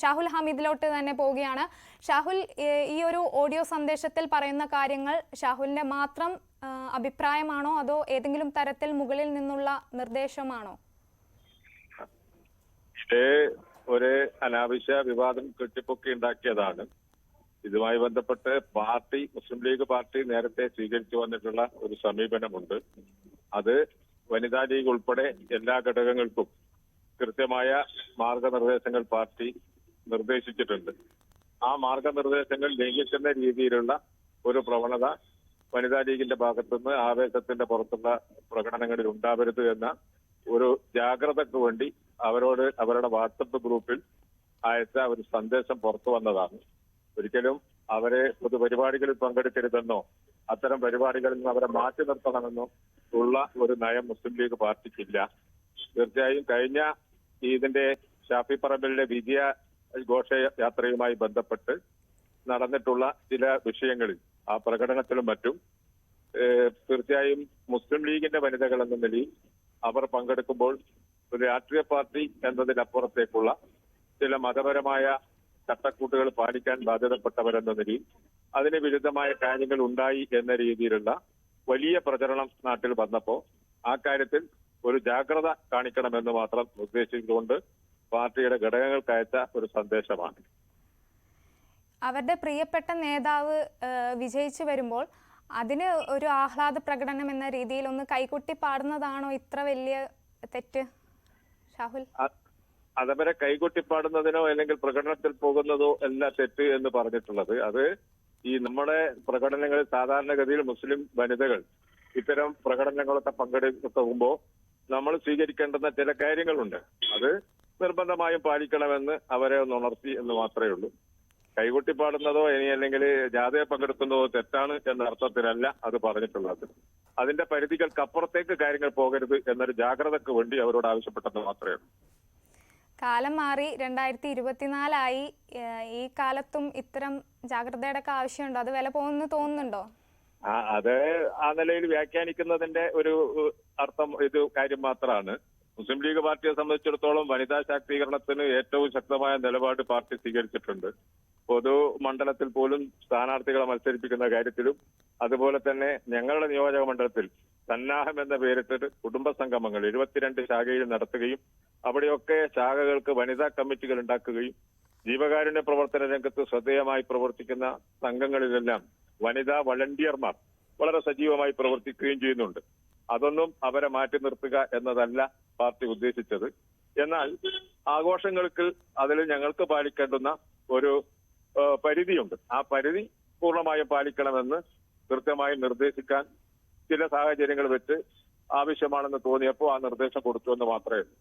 ഷാഹുൽ ഹമീദിലോട്ട് തന്നെ പോവുകയാണ്. ഷാഹുൽ, ഈ ഒരു ഓഡിയോ സന്ദേശത്തിൽ പറയുന്ന കാര്യങ്ങൾ ഷാഹുലിന്റെ മാത്രം അഭിപ്രായമാണോ അതോ ഏതെങ്കിലും തരത്തിൽ മുകളിൽ നിന്നുള്ള നിർദ്ദേശമാണോ? ഒരു അനാവശ്യ വിവാദം കെട്ടിപ്പൊക്കി ഉണ്ടാക്കിയതാണ്. ഇതുമായി ബന്ധപ്പെട്ട് മുസ്ലിം ലീഗ് പാർട്ടി നേരത്തെ സ്വീകരിച്ചു വന്നിട്ടുള്ള ഒരു സമീപനമുണ്ട്. അത് വനിതാ ലീഗ് ഉൾപ്പെടെ എല്ലാ ഘടകങ്ങൾക്കും കൃത്യമായ മാർഗനിർദ്ദേശങ്ങൾ പാർട്ടി നിർദ്ദേശിച്ചിട്ടുണ്ട്. ആ മാർഗനിർദ്ദേശങ്ങൾ ലംഘിക്കുന്ന രീതിയിലുള്ള ഒരു പ്രവണത വനിതാ ലീഗിന്റെ ഭാഗത്തുനിന്ന് ആവേശത്തിന്റെ പുറത്തുള്ള പ്രകടനങ്ങളിൽ ഉണ്ടാവരുത് എന്ന ഒരു ജാഗ്രതയ്ക്ക് വേണ്ടി അവരുടെ വാട്സപ്പ് ഗ്രൂപ്പിൽ അയച്ച ഒരു സന്ദേശം പുറത്തു വന്നതാണ്. ഒരിക്കലും അവരെ പൊതുപരിപാടികളിൽ പങ്കെടുക്കരുതെന്നോ അത്തരം പരിപാടികളിൽ നിന്ന് അവരെ മാറ്റി നിർത്തണമെന്നോ ഉള്ള ഒരു നയം മുസ്ലിം ലീഗ് പാർട്ടിക്കില്ല. തീർച്ചയായും കഴിഞ്ഞ ഇതിന്റെ ഷാഫി പറമ്പിലിന്റെ വിജയ ഘോഷയാത്രയുമായി ബന്ധപ്പെട്ട് നടന്നിട്ടുള്ള ചില വിഷയങ്ങളിൽ ആ പ്രകടനത്തിലും മറ്റും തീർച്ചയായും മുസ്ലിം ലീഗിന്റെ വനിതകൾ എന്ന നിലയിൽ അവർ പങ്കെടുക്കുമ്പോൾ ഒരു രാഷ്ട്രീയ പാർട്ടി എന്നതിനപ്പുറത്തേക്കുള്ള ചില മതപരമായ ചട്ടക്കൂട്ടുകൾ പാലിക്കാൻ ബാധ്യതപ്പെട്ടവരെന്ന നിലയിൽ അതിന് വിരുദ്ധമായ കാര്യങ്ങൾ ഉണ്ടായി എന്ന രീതിയിലുള്ള വലിയ പ്രചരണം നാട്ടിൽ വന്നപ്പോൾ ആ കാര്യത്തിൽ ഒരു ജാഗ്രത കാണിക്കണമെന്ന് മാത്രം നിർദ്ദേശിച്ചുകൊണ്ട് പാർട്ടിയുടെ ഘടകങ്ങൾക്ക് അയച്ച ഒരു സന്ദേശമാണ്. അവരുടെ പ്രിയപ്പെട്ട നേതാവ് വിജയിച്ചു വരുമ്പോൾ അതിന് ഒരു ആഹ്ലാദ പ്രകടനം എന്ന രീതിയിൽ ഒന്ന് കൈകൊട്ടി പാടുന്നതാണോ ഇത്ര വലിയ തെറ്റ്? ഷാഹുൽ, അതവരെ കൈകൊട്ടിപ്പാടുന്നതിനോ അല്ലെങ്കിൽ പ്രകടനത്തിൽ പോകുന്നതോ അല്ല തെറ്റ് എന്ന് പറഞ്ഞിട്ടുള്ളത്. അത് ഈ നമ്മുടെ പ്രകടനങ്ങളിൽ സാധാരണഗതിയിൽ മുസ്ലിം വനിതകൾ ഇത്തരം പ്രകടനങ്ങളൊക്കെ പങ്കെടുക്കുമ്പോൾ നമ്മൾ സ്വീകരിക്കേണ്ടുന്ന ചില കാര്യങ്ങളുണ്ട്. അത് നിർബന്ധമായും പാലിക്കണമെന്ന് അവരെ ഒന്ന് ഉണർത്തി എന്ന് മാത്രമേ ഉള്ളൂ. കൈകൊട്ടിപ്പാടുന്നതോ ഇനി അല്ലെങ്കിൽ ജാഥയെ പങ്കെടുക്കുന്നതോ തെറ്റാണ് എന്ന അർത്ഥത്തിലല്ല അത് പറഞ്ഞിട്ടുള്ളത്. അതിന്റെ പരിധികൾക്കപ്പുറത്തേക്ക് കാര്യങ്ങൾ പോകരുത് എന്നൊരു ജാഗ്രതയ്ക്ക് വേണ്ടി അവരോട് ആവശ്യപ്പെട്ടെന്ന് മാത്രമേ ഉള്ളൂ. കാലം മാറി 2024 ഈ കാലത്തും ഇത്തരം ജാഗ്രതയുടെ ഒക്കെ ആവശ്യമുണ്ടോ? അത് വില പോകുന്നു തോന്നുന്നുണ്ടോ? അത് ആ നിലയിൽ വ്യാഖ്യാനിക്കുന്നതിന്റെ ഒരു അർത്ഥം ഇത് കാര്യം മാത്രമാണ്. മുസ്ലിം ലീഗ് പാർട്ടിയെ സംബന്ധിച്ചിടത്തോളം വനിതാ ശാക്തീകരണത്തിന് ഏറ്റവും ശക്തമായ നിലപാട് പാർട്ടി സ്വീകരിച്ചിട്ടുണ്ട്. പൊതു മണ്ഡലത്തിൽ പോലും സ്ഥാനാർത്ഥികളെ മത്സരിപ്പിക്കുന്ന കാര്യത്തിലും അതുപോലെ തന്നെ ഞങ്ങളുടെ നിയോജക മണ്ഡലത്തിൽ സന്നാഹം എന്ന പേരിട്ട് കുടുംബ സംഗമങ്ങൾ 72 ശാഖയിൽ നടത്തുകയും അവിടെയൊക്കെ ശാഖകൾക്ക് വനിതാ കമ്മിറ്റികൾ ഉണ്ടാക്കുകയും ജീവകാരുണ്യ പ്രവർത്തന രംഗത്ത് ശ്രദ്ധേയമായി പ്രവർത്തിക്കുന്ന സംഘങ്ങളിലെല്ലാം വനിതാ വളണ്ടിയർമാർ വളരെ സജീവമായി പ്രവർത്തിക്കുകയും ചെയ്യുന്നുണ്ട്. അതൊന്നും അവരെ മാറ്റി നിർത്തുക എന്നതല്ല പാർട്ടി ഉദ്ദേശിച്ചത്. എന്നാൽ ആഘോഷങ്ങൾക്ക് അതിൽ ഞങ്ങൾക്ക് പാലിക്കേണ്ടുന്ന ഒരു പരിധിയുണ്ട്. ആ പരിധി പൂർണ്ണമായും പാലിക്കണമെന്ന് കൃത്യമായി നിർദ്ദേശിക്കാൻ ചില സാഹചര്യങ്ങൾ വെച്ച് ആവശ്യമാണെന്ന് തോന്നിയപ്പോൾ ആ നിർദ്ദേശം കൊടുത്തു എന്ന് മാത്രമേ ഉള്ളൂ.